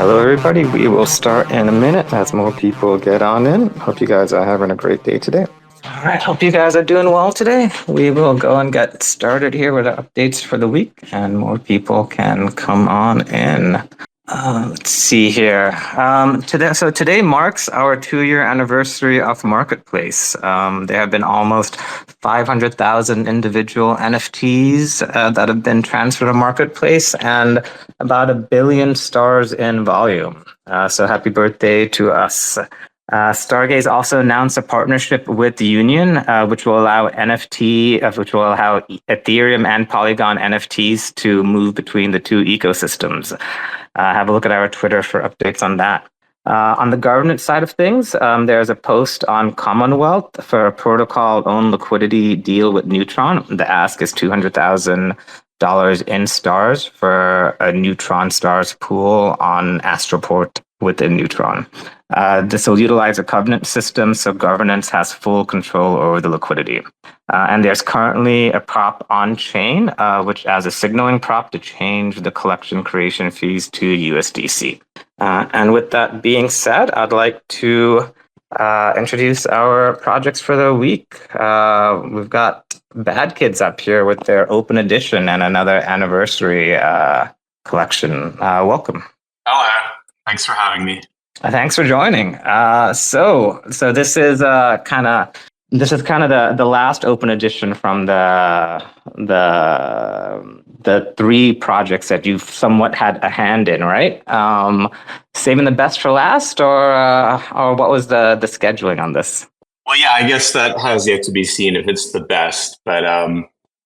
Hello, everybody. We will start in a minute as more people get on in. Hope you guys are having a great day today. All right. Hope you guys are doing well today. We will go and get started here with the updates for the week, and more people can come on in. Let's see here. Today marks our 2-year anniversary of Marketplace. There have been almost 500,000 individual NFTs that have been transferred to Marketplace, and about 1 billion stars in volume. So happy birthday to us. Stargaze also announced a partnership with the Union, which will allow Ethereum and Polygon NFTs to move between the two ecosystems. Have a look at our Twitter for updates on that. On the governance side of things, there's a post on Commonwealth for a protocol-owned liquidity deal with Neutron. The ask is $200,000 in stars for a Neutron stars pool on Astroport within Neutron. This will utilize a covenant system, so governance has full control over the liquidity. And there's currently a prop on chain, which as a signaling prop to change the collection creation fees to USDC. And with that being said, I'd like to introduce our projects for the week. We've got BadKids up here with their open edition and another anniversary collection. Welcome. Hello. Thanks for having me. Thanks for joining. So this is kind of the last open edition from the 3 projects that you've somewhat had a hand in, right? Saving the best for last, or what was the scheduling on this? Well, yeah, I guess that has yet to be seen if it's the best, but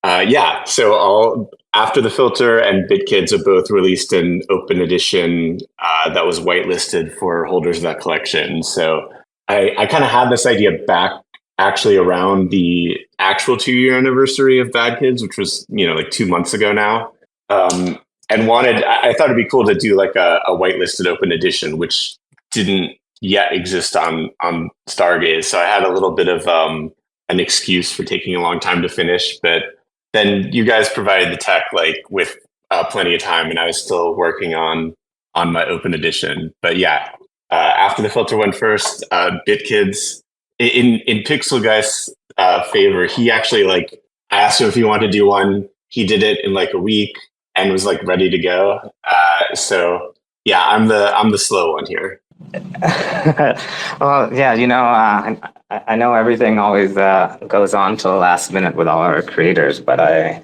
yeah. So After the Filter and BadKids have both released an open edition that was whitelisted for holders of that collection. So I kind of had this idea back actually around the actual 2-year anniversary of BadKids, which was, like 2 months ago now. And I thought it'd be cool to do like a whitelisted open edition, which didn't yet exist on Stargaze. So I had a little bit of an excuse for taking a long time to finish, but then you guys provided the tech like with plenty of time, and I was still working on my open edition. But yeah, After the Filter went first. BadKids, in Pixel Guy's favor, he actually I asked him if he wanted to do one. He did it in like a week and was like ready to go. So yeah, I'm the slow one here. Well, yeah, I know everything always goes on to the last minute with all our creators, but I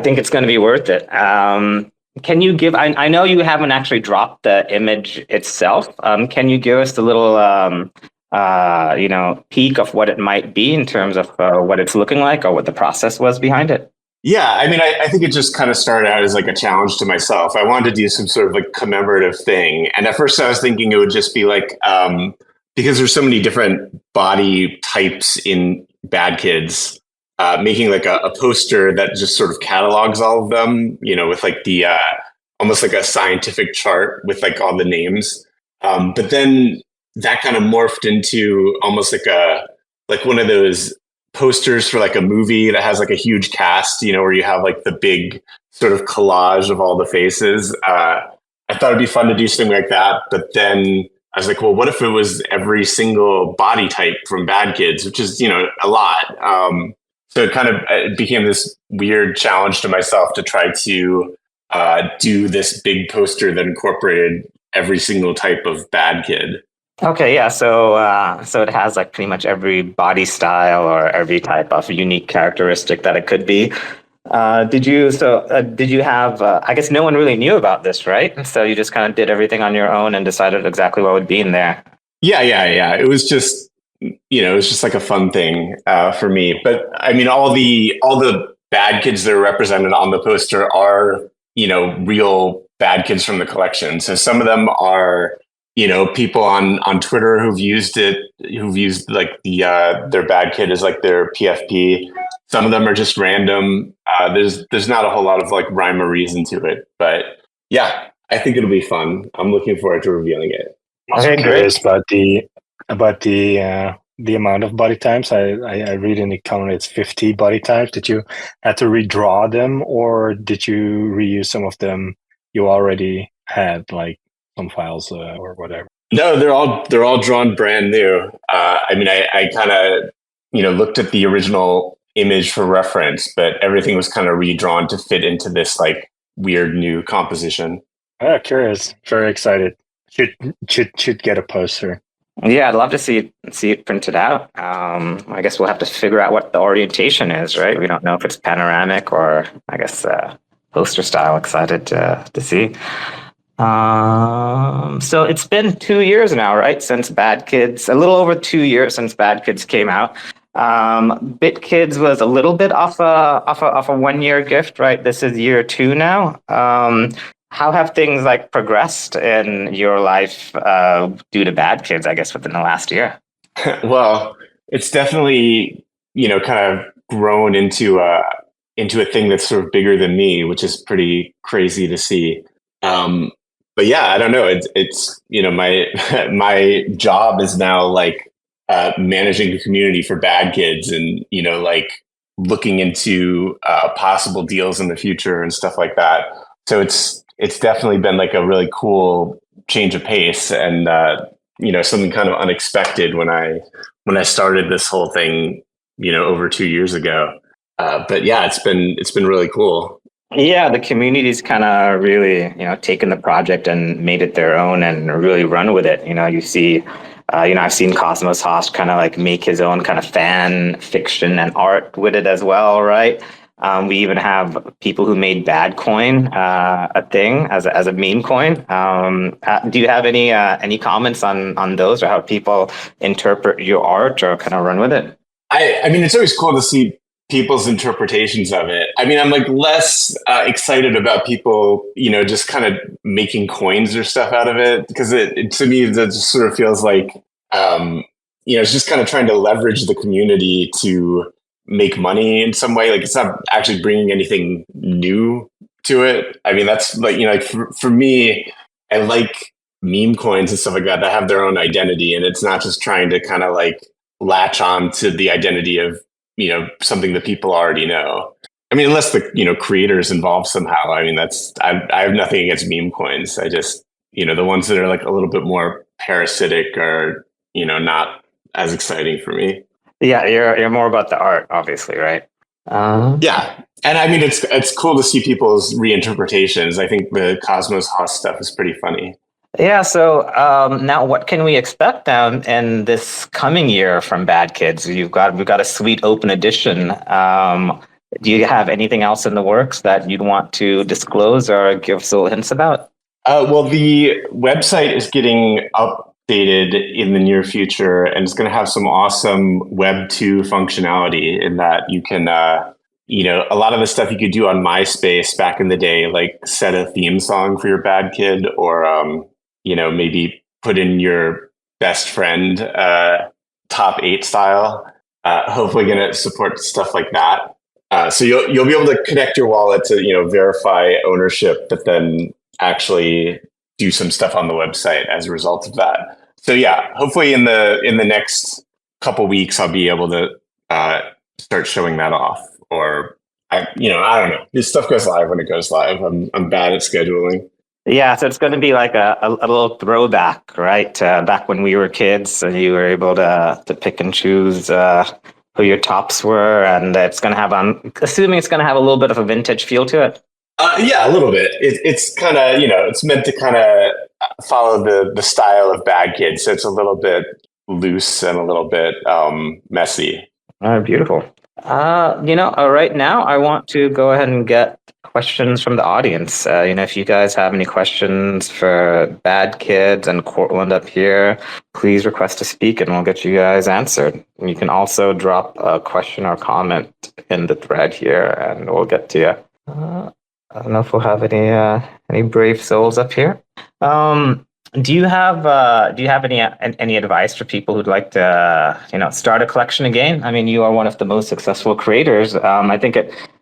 think it's going to be worth it. Can you give? I know you haven't actually dropped the image itself. Can you give us a little, peek of what it might be in terms of what it's looking like or what the process was behind it? Yeah, I mean, I think it just kind of started out as like a challenge to myself. I wanted to do some sort of like commemorative thing. And at first I was thinking it would just be like, because there's so many different body types in BadKids, making like a poster that just sort of catalogs all of them, with like the, almost like a scientific chart with like all the names. But then that kind of morphed into almost like one of those posters for like a movie that has like a huge cast, where you have like the big sort of collage of all the faces. I thought it'd be fun to do something like that. But then I was like, well, what if it was every single body type from BadKids, which is, a lot. So it became this weird challenge to myself to try to do this big poster that incorporated every single type of BadKid. Okay, yeah. So it has like pretty much every body style or every type of unique characteristic that it could be. Did you have? I guess no one really knew about this, right? So you just kind of did everything on your own and decided exactly what would be in there. Yeah. It was just like a fun thing for me. But I mean, all the BadKids that are represented on the poster are real BadKids from the collection. So some of them are people on Twitter who've used like their BadKid as like their PFP. Some of them are just random. There's not a whole lot of like rhyme or reason to it, but yeah, I think it'll be fun. I'm looking forward to revealing it. I'm curious about the amount of body types. I read in the comment it's 50 body types. Did you have to redraw them, or did you reuse some of them you already had? Like some files or whatever? No, they're all drawn brand new. I mean, I kind of looked at the original image for reference, but everything was kind of redrawn to fit into this like weird new composition. Curious. Very excited. Should get a poster. Yeah, I'd love to see it printed out. I guess we'll have to figure out what the orientation is, right? We don't know if it's panoramic or, I guess, poster style. Excited to see. So it's been 2 years now, right? Since BadKids, a little over 2 years since BadKids came out. BitKids was a little bit off a 1 year gift, right? This is year 2 now. How have things like progressed in your life due to BadKids, I guess, within the last year? Well, it's definitely kind of grown into a thing that's sort of bigger than me, which is pretty crazy to see. But yeah, I don't know. It's my my job is now like managing the community for BadKids, and like looking into possible deals in the future and stuff like that. So it's definitely been like a really cool change of pace, and something kind of unexpected when I started this whole thing over 2 years ago. But yeah, it's been really cool. Yeah, the community's kind of really, taken the project and made it their own and really run with it. You see, I've seen Cosmos Host kind of like make his own kind of fan fiction and art with it as well, right? We even have people who made Badcoin a thing as a meme coin. Do you have any comments on those, or how people interpret your art or kind of run with it? I mean, it's always cool to see people's interpretations of it. I mean, I'm like less excited about people, just kind of making coins or stuff out of it, because it to me that just sort of feels like, it's just kind of trying to leverage the community to make money in some way. Like it's not actually bringing anything new to it. I mean, that's like, like for me, I like meme coins and stuff like that have their own identity, and it's not just trying to kind of like latch on to the identity of something that people already know. I mean, unless the creators involved somehow. I mean, I have nothing against meme coins. I just the ones that are like a little bit more parasitic are not as exciting for me. Yeah, you're more about the art, obviously, right? Yeah, and I mean it's cool to see people's reinterpretations. I think the Cosmos Haas stuff is pretty funny. Yeah, so now what can we expect in this coming year from BadKids? We've got a sweet open edition. Do you have anything else in the works that you'd want to disclose or give us little hints about? Well, the website is getting updated in the near future, and it's going to have some awesome Web 2 functionality in that you can, a lot of the stuff you could do on MySpace back in the day, like set a theme song for your bad kid, or maybe put in your best friend top 8 style. Hopefully going to support stuff like that. So you'll be able to connect your wallet to verify ownership, but then actually do some stuff on the website as a result of that. So yeah, hopefully in the next couple weeks I'll be able to start showing that off. Or I don't know. This stuff goes live when it goes live. I'm bad at scheduling. Yeah, so it's going to be like a little throwback, right? Back when we were kids, and you were able to pick and choose who your tops were, and it's going to have, I'm assuming it's going to have a little bit of a vintage feel to it. Yeah, a little bit. It's kind of, it's meant to kind of follow the style of BadKids, so it's a little bit loose and a little bit messy. Beautiful. Right now I want to go ahead and get questions from the audience. If you guys have any questions for BadKids and Cortland up here, please request to speak and we'll get you guys answered. You can also drop a question or comment in the thread here and we'll get to you. I don't know if we'll have any brave souls up here. Do you have any advice for people who'd like to start a collection again? I mean, you are one of the most successful creators. I think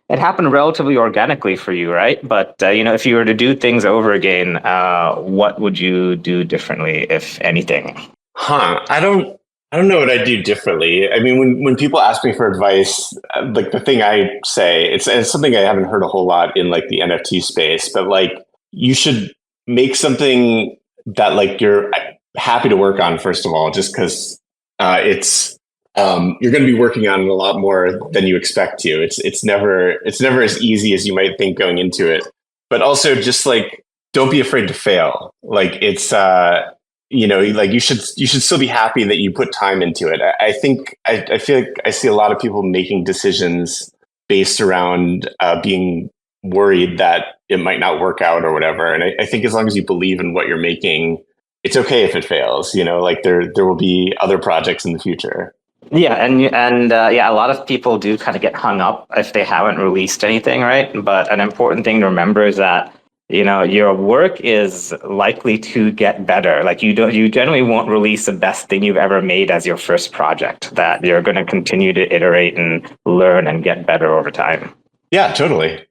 it happened relatively organically for you, right? But if you were to do things over again, what would you do differently, if anything? I don't know what I'd do differently. I mean, when people ask me for advice, like the thing I say, it's something I haven't heard a whole lot in like the NFT space, but like you should make something that like you're happy to work on, first of all, just because it's you're going to be working on it a lot more than you expect to. It's never as easy as you might think going into it. But also just like don't be afraid to fail. Like it's like you should still be happy that you put time into it. I think I feel like I see a lot of people making decisions based around being worried that it might not work out or whatever. And I think as long as you believe in what you're making, it's okay if it fails. Like there will be other projects in the future. Yeah, a lot of people do kind of get hung up if they haven't released anything, right? But an important thing to remember is that your work is likely to get better. Like you generally won't release the best thing you've ever made as your first project. That you're going to continue to iterate and learn and get better over time. Yeah, totally.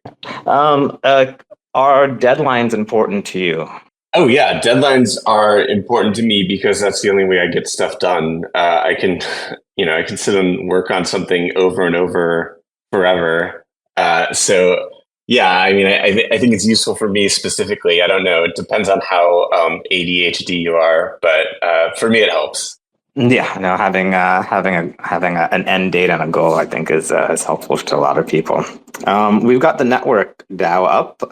Are deadlines important to you? Oh yeah, deadlines are important to me because that's the only way I get stuff done. I can, I can sit and work on something over and over forever. So yeah, I mean, I think it's useful for me specifically. I don't know. It depends on how ADHD you are, but for me, it helps. Yeah, no, having an end date and a goal, I think, is helpful to a lot of people. We've got the network DAO up.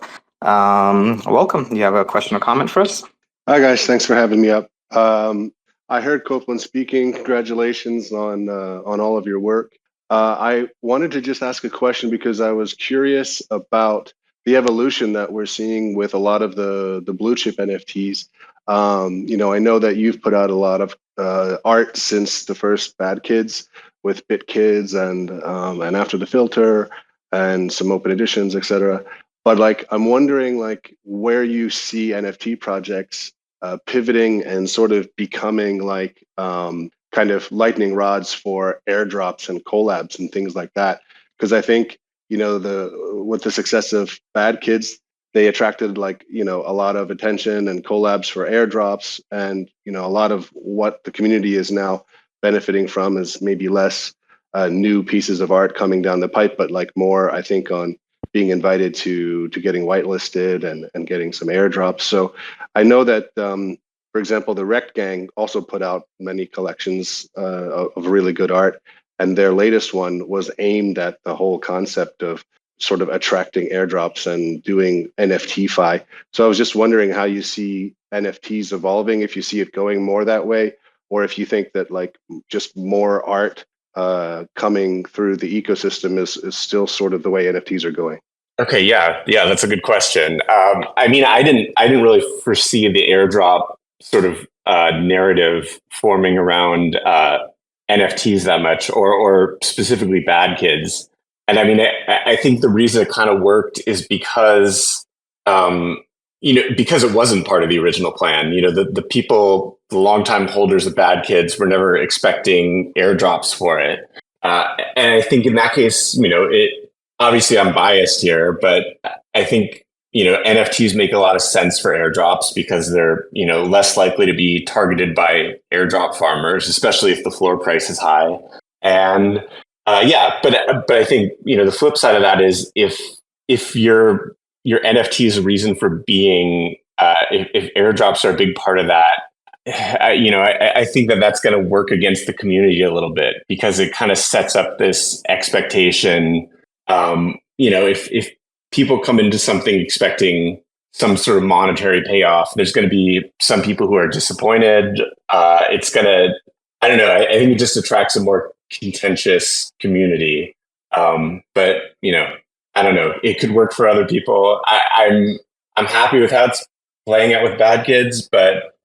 Welcome. Do you have a question or comment for us? Hi guys, thanks for having me up. I heard Copeland speaking. Congratulations on all of your work. I wanted to just ask a question because I was curious about the evolution that we're seeing with a lot of the blue chip NFTs. I know that you've put out a lot of art since the first BadKids with BitKids and After the Filter and some open editions, etc. But like, I'm wondering like where you see NFT projects pivoting and sort of becoming like kind of lightning rods for airdrops and collabs and things like that. Because I think with the success of BadKids, they attracted like a lot of attention and collabs for airdrops, and a lot of what the community is now benefiting from is maybe less new pieces of art coming down the pipe, but like more, I think, on being invited to getting whitelisted and getting some airdrops. So I know that, for example, the Rect Gang also put out many collections of really good art, and their latest one was aimed at the whole concept of sort of attracting airdrops and doing NFT-fi. So I was just wondering how you see NFTs evolving, if you see it going more that way, or if you think that like just more art coming through the ecosystem is still sort of the way NFTs are going. Okay, yeah, that's a good question. I mean, I didn't really foresee the airdrop sort of narrative forming around NFTs that much, or specifically BadKids. And I mean, I think the reason it kind of worked is because because it wasn't part of the original plan. The people, the longtime holders of BadKids, were never expecting airdrops for it. And I think in that case, obviously I'm biased here, but I think, NFTs make a lot of sense for airdrops because they're, less likely to be targeted by airdrop farmers, especially if the floor price is high. And but I think, the flip side of that is if your NFT is a reason for being, if airdrops are a big part of that, I think that's going to work against the community a little bit because it kind of sets up this expectation. If people come into something expecting some sort of monetary payoff, there's going to be some people who are disappointed. It's going to, I don't know. I think it just attracts a more contentious community. But I don't know. It could work for other people. I'm happy with how it's playing out with BadKids, but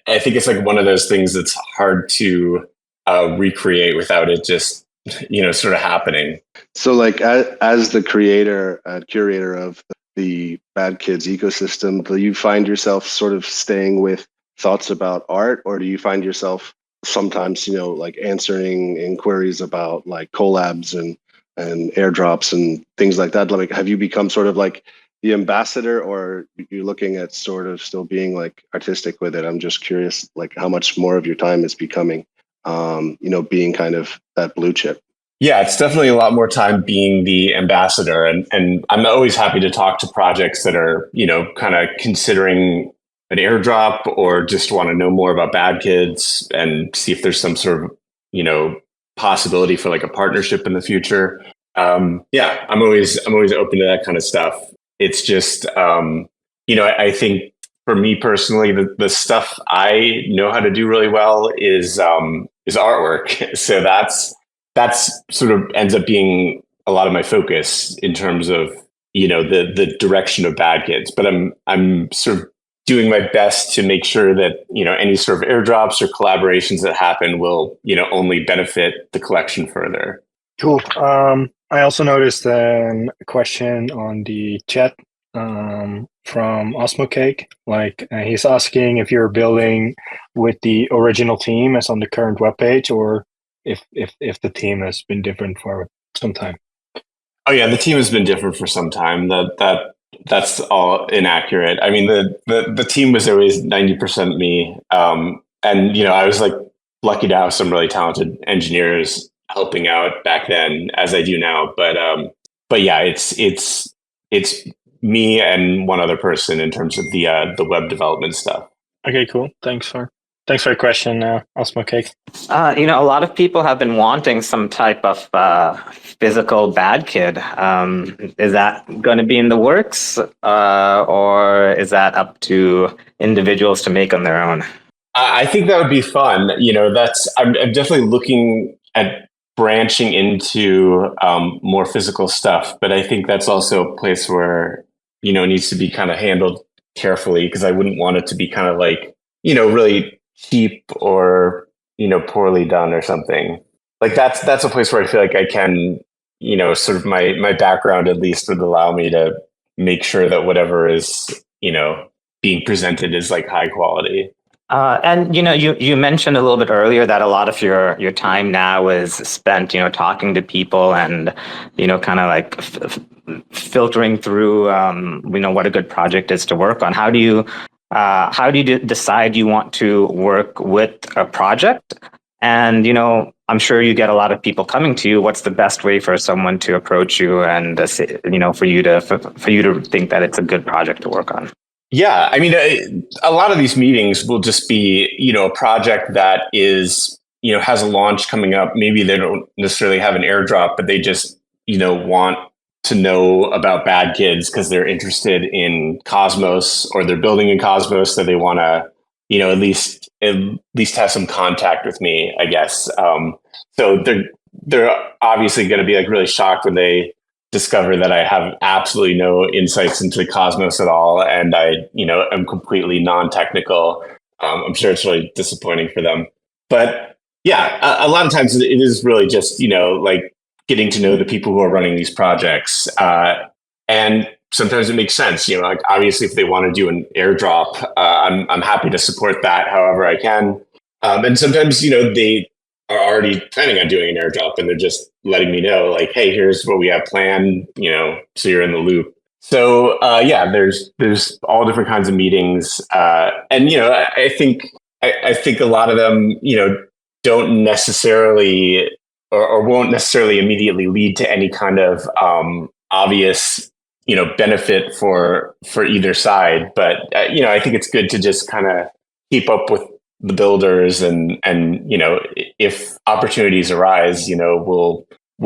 I think it's like one of those things that's hard to recreate without it just sort of happening. So like as the creator curator of the BadKids ecosystem, do you find yourself sort of staying with thoughts about art, or do you find yourself sometimes like answering inquiries about like collabs and airdrops and things like that? Like, have you become sort of like the ambassador, or you're looking at sort of still being like artistic with it? I'm just curious, like how much more of your time is becoming, being kind of that blue chip. Yeah, it's definitely a lot more time being the ambassador, and I'm always happy to talk to projects that are kind of considering an airdrop or just want to know more about BadKids and see if there's some sort of, possibility for like a partnership in the future. Yeah, I'm always open to that kind of stuff. It's just, I think for me personally, the stuff I know how to do really well is artwork. So that's sort of ends up being a lot of my focus in terms of, the direction of BadKids. But I'm sort of doing my best to make sure that, any sort of airdrops or collaborations that happen will, only benefit the collection further. Cool. I also noticed a question on the chat from Osmocake. He's asking if you're building with the original team as on the current webpage, or if the team has been different for some time. Oh yeah, the team has been different for some time. That's all inaccurate. I mean, the team was always 90% me, and I was like lucky to have some really talented engineers helping out back then, as I do now. But yeah, it's me and one other person in terms of the web development stuff. Okay, cool. Thanks for your question, Osmocake. A lot of people have been wanting some type of physical BadKid. Is that going to be in the works, or is that up to individuals to make on their own? I think that would be fun. I'm definitely looking at branching into more physical stuff, but I think that's also a place where it needs to be kind of handled carefully, because I wouldn't want it to be kind of like really cheap or poorly done or something. Like that's a place where I feel like I can sort of my background at least would allow me to make sure that whatever is being presented is like high quality. And you mentioned a little bit earlier that a lot of your time now is spent talking to people and kind of like filtering through what a good project is to work on. How do you decide you want to work with a project? And I'm sure you get a lot of people coming to you. What's the best way for someone to approach you and for you to think that it's a good project to work on? Yeah, I mean, a lot of these meetings will just be, a project that is, has a launch coming up. Maybe they don't necessarily have an airdrop, but they just, want to know about BadKids because they're interested in Cosmos, or they're building in Cosmos, so they want to, at least have some contact with me, I guess. So they're obviously going to be like really shocked when they discover that I have absolutely no insights into Cosmos at all, and I, am completely non-technical. I'm sure it's really disappointing for them, but yeah, a lot of times it is really just like getting to know the people who are running these projects, and sometimes it makes sense. Like obviously, if they want to do an airdrop, I'm happy to support that however I can, and sometimes they are already planning on doing an airdrop and they're just letting me know like, hey, here's what we have planned, so you're in the loop. So yeah, there's all different kinds of meetings. And I think a lot of them, don't necessarily or won't necessarily immediately lead to any kind of obvious, benefit for either side. But I think it's good to just kind of keep up with the builders and if opportunities arise, we'll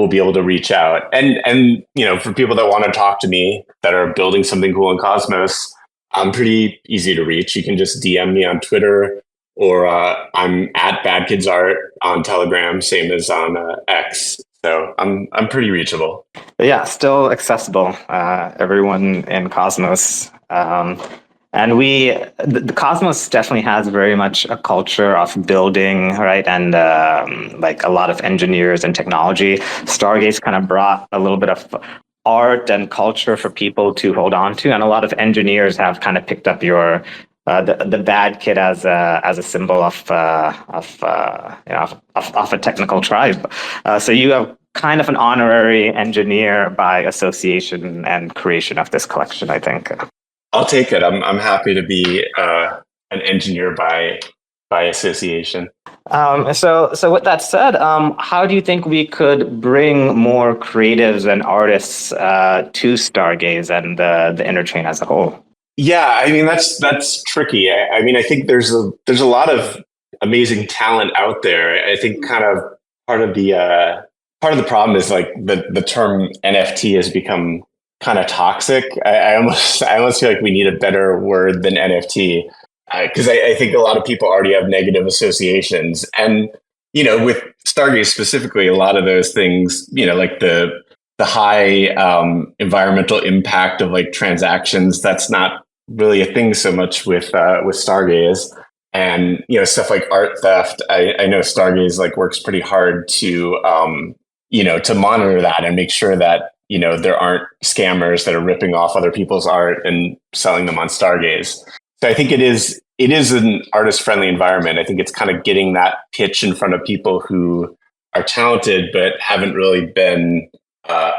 be able to reach out and for people that want to talk to me that are building something cool in Cosmos, I'm pretty easy to reach. You can just DM me on Twitter, or I'm at BadKids Art on Telegram, same as on X. So I'm pretty reachable. But yeah, still accessible. Everyone in Cosmos. And the Cosmos definitely has very much a culture of building, right? And like a lot of engineers and technology. Stargaze kind of brought a little bit of art and culture for people to hold on to. And a lot of engineers have kind of picked up your the BadKid as a symbol of a technical tribe. So you have kind of an honorary engineer by association and creation of this collection, I think. I'll take it. I'm happy to be an engineer by association. So with that said, how do you think we could bring more creatives and artists to Stargaze and the Interchain as a whole? Yeah, I mean that's tricky. I mean, I think there's a lot of amazing talent out there. I think kind of part of the part of the problem is like the term NFT has become kind of toxic. I almost feel like we need a better word than NFT because I think a lot of people already have negative associations, and with Stargaze specifically, a lot of those things, like the high environmental impact of like transactions, that's not really a thing so much with Stargaze, and stuff like art theft. I know Stargaze like works pretty hard to to monitor that and make sure that there aren't scammers that are ripping off other people's art and selling them on Stargaze. So I think it is an artist friendly environment. I think it's kind of getting that pitch in front of people who are talented but haven't really been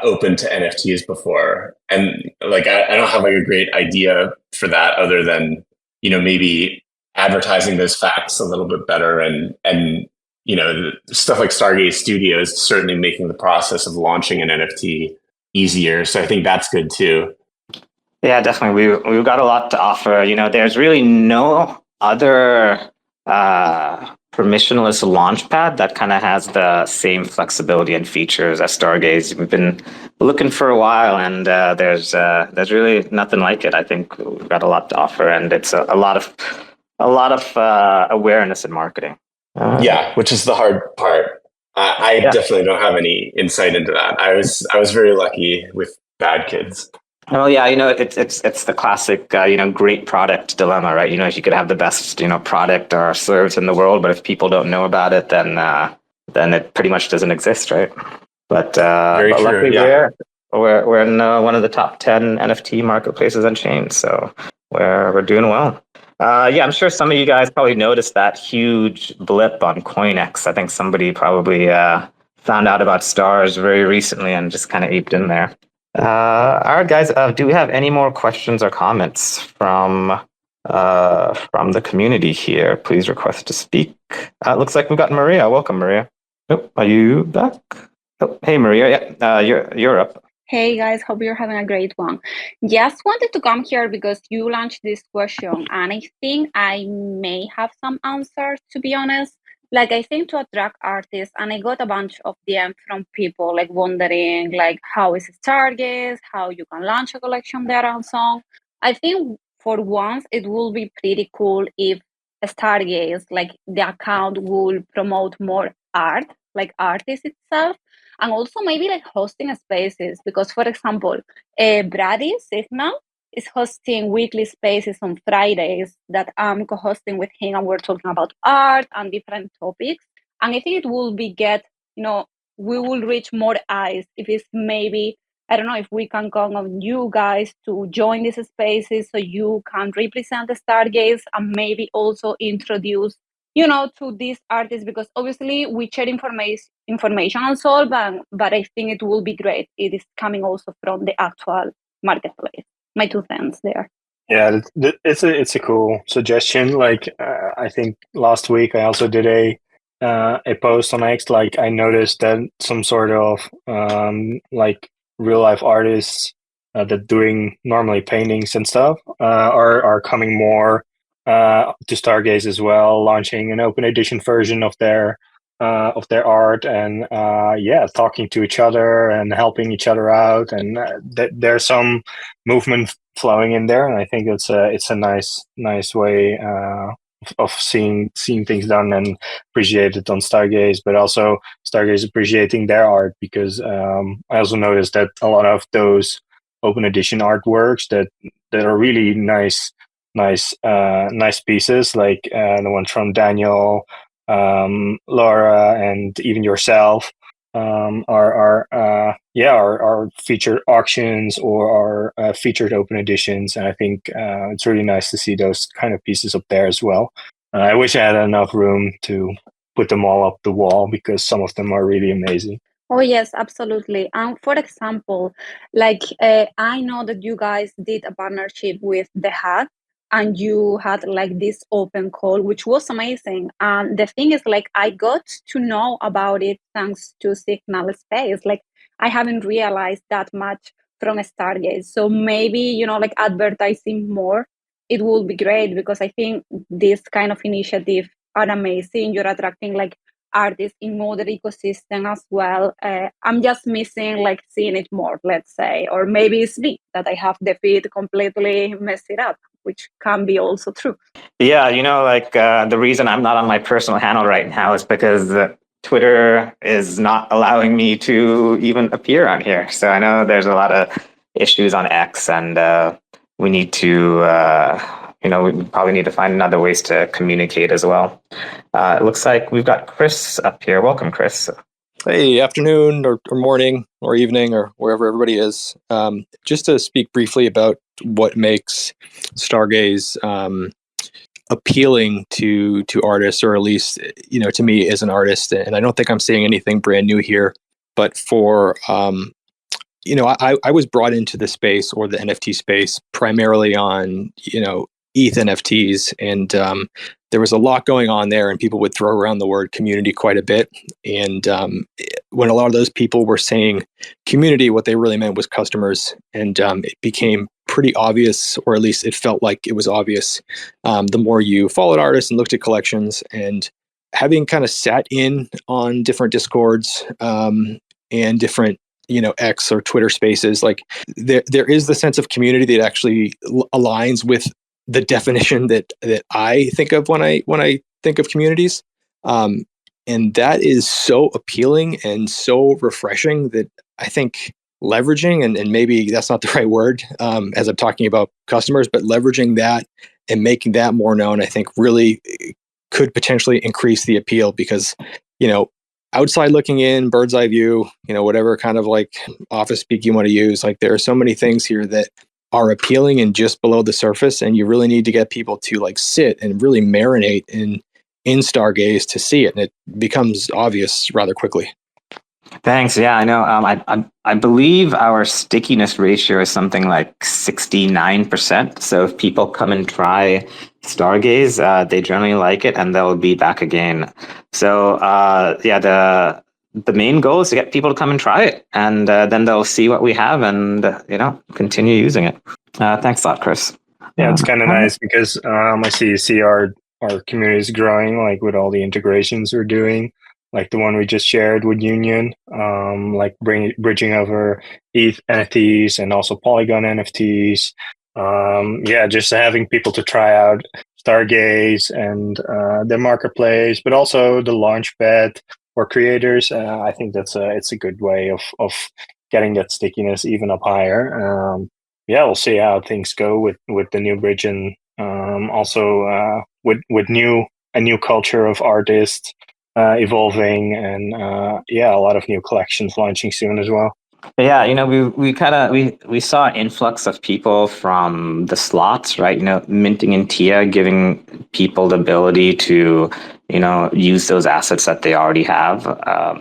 open to NFTs before. And like, I don't have like a great idea for that other than, maybe advertising those facts a little bit better and, stuff like Stargaze Studios certainly making the process of launching an NFT easier. So I think that's good too. Yeah, definitely. We've got a lot to offer. There's really no other permissionless launchpad that kind of has the same flexibility and features as Stargaze. We've been looking for a while, and there's really nothing like it. I think we've got a lot to offer, and it's a lot of awareness in marketing. Yeah, which is the hard part. I definitely don't have any insight into that. I was very lucky with BadKids. Well, yeah, it's the classic, great product dilemma, right? If you could have the best, product or service in the world, but if people don't know about it, then it pretty much doesn't exist, right? But Very true, luckily, yeah. we're in one of the top 10 NFT marketplaces on chain, so we're doing well. Yeah, I'm sure some of you guys probably noticed that huge blip on CoinEx. I think somebody probably found out about stars very recently and just kind of aped in there. All right, guys. Do we have any more questions or comments from the community here? Please request to speak. Looks like we've got Maria. Welcome, Maria. Oh, are you back? Oh, hey, Maria. Yeah, you're up. Hey guys, hope you're having a great one. Just wanted to come here because you launched this question, and I think I may have some answers, to be honest. Like, I think to attract artists, and I got a bunch of DM from people like wondering, like, how is Stargaze, how you can launch a collection there, and so on. I think for once it will be pretty cool if Stargaze, like the account, will promote more art, like artists itself, and also maybe like hosting spaces, because for example, Brady Signal is hosting weekly spaces on Fridays that I'm co-hosting with him, and we're talking about art and different topics. And I think it will be we will reach more eyes if it's maybe, I don't know, if we can count on you guys to join these spaces so you can represent the Stargaze and maybe also introduce to these artists, because obviously we share information on Sol, but I think it will be great. It is coming also from the actual marketplace. My 2 cents there. Yeah, it's a cool suggestion. Like I think last week I also did a post on X. Like I noticed that some sort of like real life artists that doing normally paintings and stuff are coming more to Stargaze as well, launching an open edition version of their art, and yeah, talking to each other and helping each other out, and there's some movement flowing in there, and I think it's a nice way of seeing things done and appreciated on Stargaze, but also Stargaze appreciating their art, because I also noticed that a lot of those open edition artworks that are really nice pieces, like the ones from Daniel, Laura, and even yourself, are featured auctions or are featured open editions, and I think it's really nice to see those kind of pieces up there as well. I wish I had enough room to put them all up the wall, because some of them are really amazing. Oh yes, absolutely. And for example, like I know that you guys did a partnership with The Hat, and you had like this open call, which was amazing. And the thing is, like, I got to know about it thanks to Signal Space. Like, I haven't realized that much from Stargaze. So maybe, like advertising more, it will be great, because I think this kind of initiative are amazing. You're attracting like artists in other ecosystem as well. I'm just missing like seeing it more, let's say, or maybe it's me that I have the feed completely messed it up, which can be also true. Yeah, the reason I'm not on my personal handle right now is because Twitter is not allowing me to even appear on here. So I know there's a lot of issues on X, and we need to, we probably need to find other ways to communicate as well. It looks like we've got Chris up here. Welcome, Chris. Hey, afternoon or morning or evening or wherever everybody is. Just to speak briefly about what makes Stargaze appealing to artists, or at least, to me as an artist. And I don't think I'm saying anything brand new here, but for, I was brought into the space, or the NFT space, primarily on, ETH NFTs. And there was a lot going on there, and people would throw around the word community quite a bit. And when a lot of those people were saying community, what they really meant was customers. And it became pretty obvious, or at least it felt like it was obvious, the more you followed artists and looked at collections. And having kind of sat in on different Discords and different X or Twitter spaces, like there is the sense of community that actually aligns with the definition that I think of when I think of communities, and that is so appealing and so refreshing that I think leveraging, and maybe that's not the right word as I'm talking about customers, but leveraging that and making that more known, I think really could potentially increase the appeal, because outside looking in, bird's eye view, whatever kind of like office speak you want to use, like there are so many things here that are appealing and just below the surface, and you really need to get people to like sit and really marinate in Stargaze to see it, and it becomes obvious rather quickly. Thanks. Yeah, I know. I believe our stickiness ratio is something like 69%. So if people come and try Stargaze, they generally like it, and they'll be back again. So the main goal is to get people to come and try it, and then they'll see what we have, and continue using it. Thanks a lot, Chris. Yeah, it's kind of nice because I see our community is growing, like with all the integrations we're doing, like the one we just shared with Union, like bridging over ETH NFTs and also Polygon NFTs. Just having people to try out Stargaze and the marketplace, but also the launchpad for creators. I think it's a good way of getting that stickiness even up higher. We'll see how things go with the new bridge, and also with a new culture of artists evolving, and a lot of new collections launching soon as well. Yeah, we saw an influx of people from the slots, right? Minting and Tia giving people the ability to use those assets that they already have.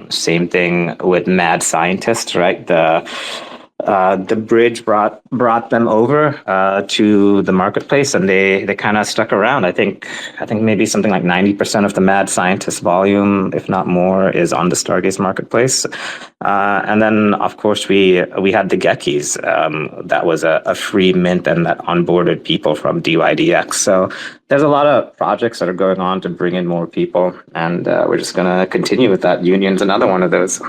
Same thing with Mad Scientists, right? The bridge brought them over to the marketplace, and they kind of stuck around. I think maybe something like 90% of the Mad Scientist volume, if not more, is on the Stargaze marketplace. And then of course we had the Gekies. That was a free mint, and that onboarded people from DYDX. So there's a lot of projects that are going on to bring in more people, and we're just going to continue with that. Union's another one of those.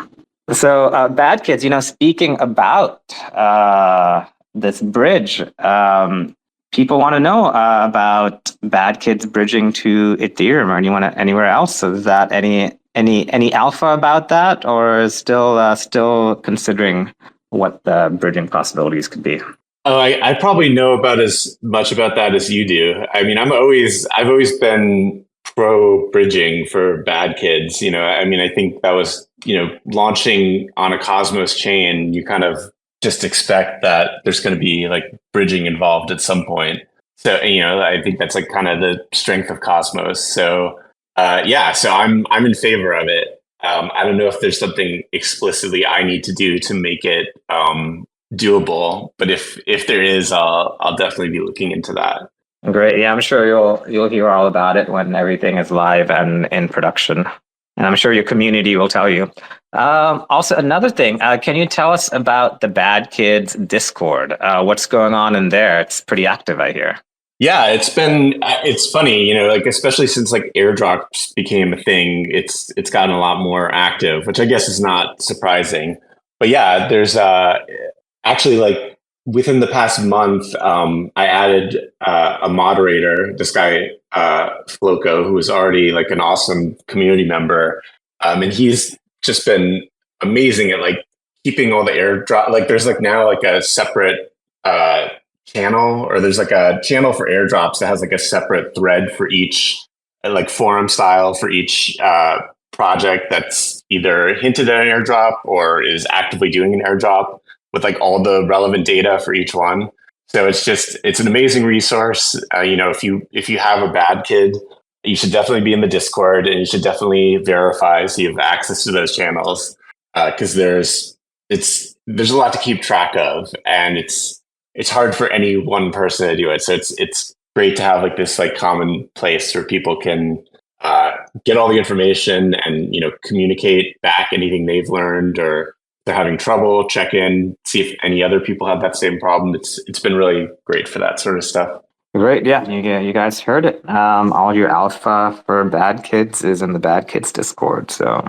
So, BadKids, speaking about this bridge, people want to know about BadKids bridging to Ethereum or anywhere else. So, is that any alpha about that, or still considering what the bridging possibilities could be? Oh, I probably know about as much about that as you do. I mean, I've always been pro bridging for BadKids. I think that was, launching on a Cosmos chain, you kind of just expect that there's going to be like bridging involved at some point. So, I think that's like kind of the strength of Cosmos. So, so I'm in favor of it. I don't know if there's something explicitly I need to do to make it doable, but if there is, I'll definitely be looking into that. Great. Yeah, I'm sure you'll hear all about it when everything is live and in production. And I'm sure your community will tell you. Also, another thing, can you tell us about the BadKids Discord? What's going on in there? It's pretty active, I hear. Yeah, it's funny, like especially since like airdrops became a thing, it's gotten a lot more active, which I guess is not surprising. But yeah, there's actually like within the past month, I added a moderator, this guy Floco, who is already like an awesome community member, and he's just been amazing at like keeping all the airdrop. Like there's like now like a separate channel, or there's like a channel for airdrops that has like a separate thread for each, like forum style for each project that's either hinted at an airdrop or is actively doing an airdrop, with like all the relevant data for each one. So it's an amazing resource. If you have a bad kid, you should definitely be in the Discord, and you should definitely verify so you have access to those channels, because there's a lot to keep track of, and it's hard for any one person to do it. So it's great to have like this like common place where people can get all the information and communicate back anything they've learned, or if they're having trouble, check in, see if any other people have that same problem. It's been really great for that sort of stuff. Great, yeah, you guys heard it. All your alpha for BadKids is in the BadKids Discord. So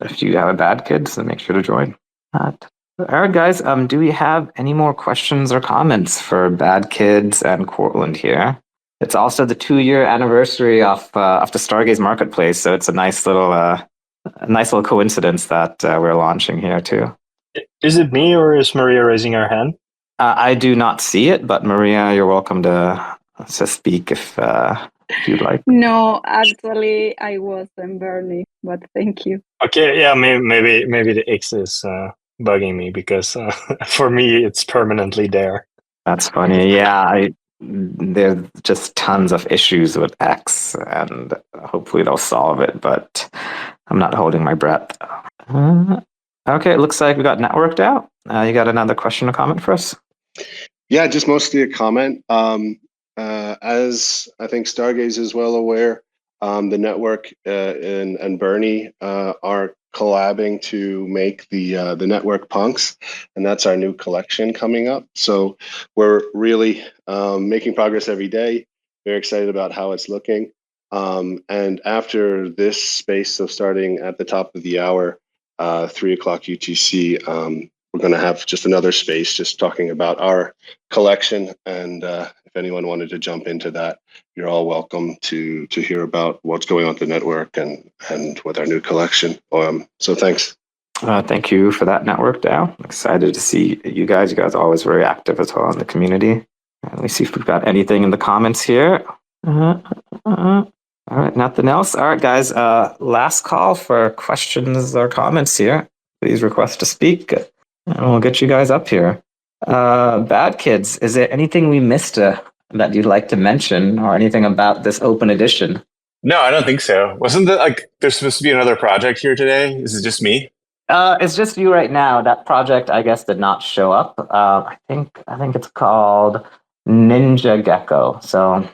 if you have a BadKids, then make sure to join that. All right, guys. Do we have any more questions or comments for BadKids and Cortland here? It's also the 2-year anniversary of the Stargaze marketplace, so it's a nice little coincidence that we're launching here too. Is it me or is Maria raising her hand? I do not see it, but Maria, you're welcome to speak if you'd like. No, actually, I wasn't Bernie, but thank you. Okay, yeah, maybe the X is bugging me, because for me it's permanently there. That's funny. Yeah, there's just tons of issues with X, and hopefully they'll solve it, but I'm not holding my breath. Okay, it looks like we got networked out. You got another question or comment for us? Yeah, just mostly a comment. As I think Stargaze is well aware, the network and Bernie are collabing to make the network punks, and that's our new collection coming up. So we're really making progress every day. Very excited about how it's looking. And after this space, so starting at the top of the hour, 3 o'clock UTC, we're going to have just another space just talking about our collection. And if anyone wanted to jump into that, you're all welcome to hear about what's going on at the network and with our new collection. So thanks. Thank you for that, Network DAO. I'm excited to see you guys. You guys are always very active as well in the community. Let me see if we've got anything in the comments here. All right, nothing else. All right, guys. Last call for questions or comments here. Please request to speak, and we'll get you guys up here. BadKids, is there anything we missed that you'd like to mention, or anything about this open edition? No, I don't think so. Wasn't that like there's supposed to be another project here today? Is it just me? It's just you right now. That project, I guess, did not show up. I think it's called Ninja Gecko. So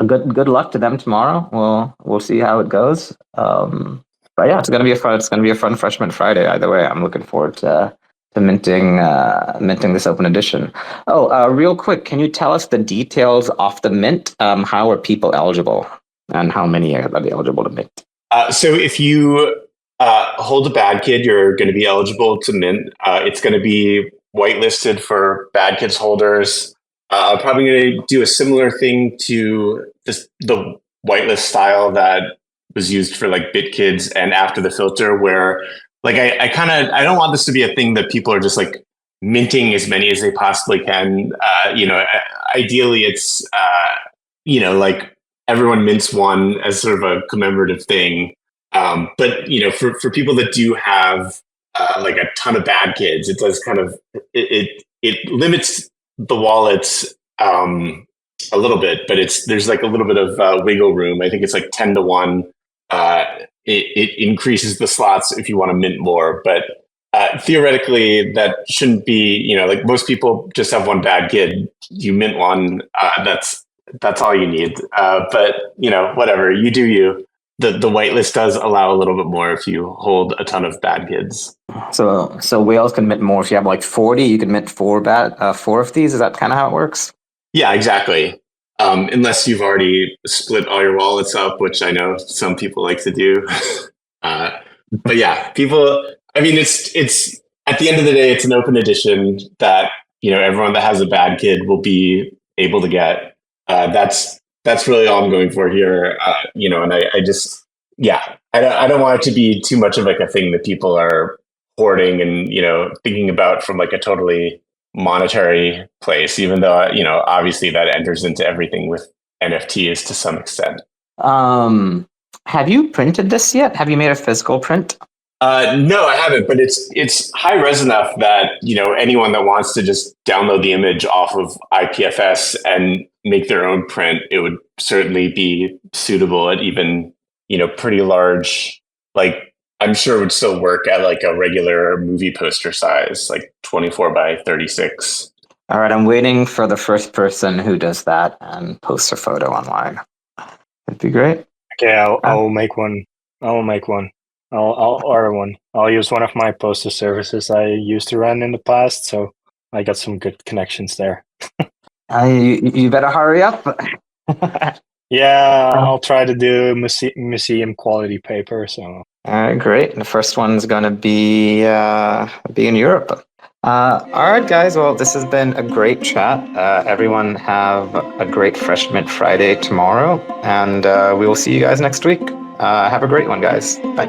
good luck to them tomorrow. We'll see how it goes. But yeah, it's gonna be a fun Freshman Friday. Either way, I'm looking forward to minting this open edition. Oh, real quick, can you tell us the details of the mint? How are people eligible, and how many are they eligible to mint? So if you hold a bad kid, you're going to be eligible to mint. It's going to be whitelisted for bad kids holders. I'm probably going to do a similar thing to the whitelist style that was used for like BitKids and after the filter, where like I don't want this to be a thing that people are just like minting as many as they possibly can. Ideally it's like everyone mints one as sort of a commemorative thing. But for people that do have like a ton of bad kids, it does kind of it limits the wallets a little bit, but there's like a little bit of wiggle room. I think it's like 10 to 1. It increases the slots if you want to mint more, but theoretically that shouldn't be, like most people just have one bad kid. You mint one, that's all you need. But whatever, you do you. the whitelist does allow a little bit more if you hold a ton of bad kids. So whales can mint more. If you have like 40, you can mint four of these. Is that kind of how it works? Yeah, exactly. Unless you've already split all your wallets up, which I know some people like to do. But yeah, people. I mean, it's at the end of the day, it's an open edition that everyone that has a bad kid will be able to get. That's really all I'm going for here. And I just I don't want it to be too much of like a thing that people are hoarding and thinking about from like a totally monetary place, even though obviously that enters into everything with NFTs to some extent. Have you printed this yet? Have you made a physical print? No, I haven't, but it's high res enough that anyone that wants to just download the image off of IPFS and make their own print, it would certainly be suitable at even pretty large. Like I'm sure it would still work at like a regular movie poster size, like 24 by 36. All right, I'm waiting for the first person who does that and posts a photo online. That'd be great. Okay, I'll make one. I'll order one. I'll use one of my postal services I used to run in the past, so I got some good connections there. You better hurry up. Yeah, I'll try to do museum quality paper. So. All right, great. The first one's going to be in Europe. All right, guys. Well, this has been a great chat. Everyone have a great Freshman Friday tomorrow, and we will see you guys next week. Have a great one, guys. Bye.